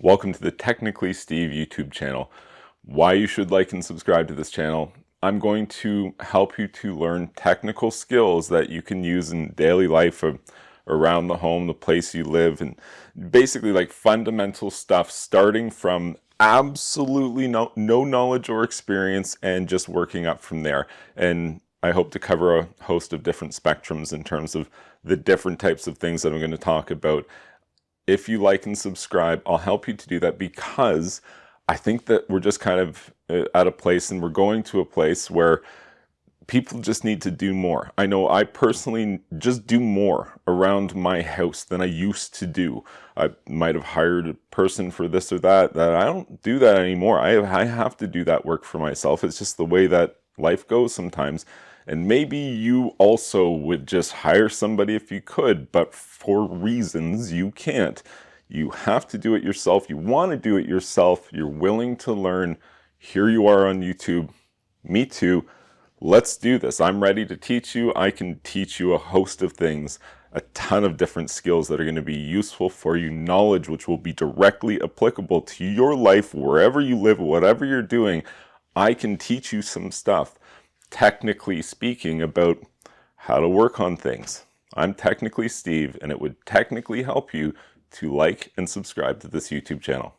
Welcome to the Technically Steve YouTube channel. Why you should like and subscribe to this channel. I'm going to help you to learn technical skills that you can use in daily life around the home, the place you live, and basically like fundamental stuff starting from absolutely no knowledge or experience and just working up from there. And I hope to cover a host of different spectrums in terms of the different types of things that I'm going to talk about. If you like and subscribe, I'll help you to do that because I think that we're just kind of at a place, and we're going to a place where people just need to do more. I know I personally just do more around my house than I used to do. I might have hired a person for this or that I don't do that anymore. I have to do that work for myself. It's just the way that life goes sometimes. And maybe you also would just hire somebody if you could, but for reasons you can't. You have to do it yourself. You want to do it yourself. You're willing to learn. Here you are on YouTube. Me too. Let's do this. I'm ready to teach you. I can teach you a host of things, a ton of different skills that are going to be useful for you, knowledge which will be directly applicable to your life, wherever you live, whatever you're doing. I can teach you some stuff, technically speaking, about how to work on things. I'm Technically Steve, and it would technically help you to like and subscribe to this YouTube channel.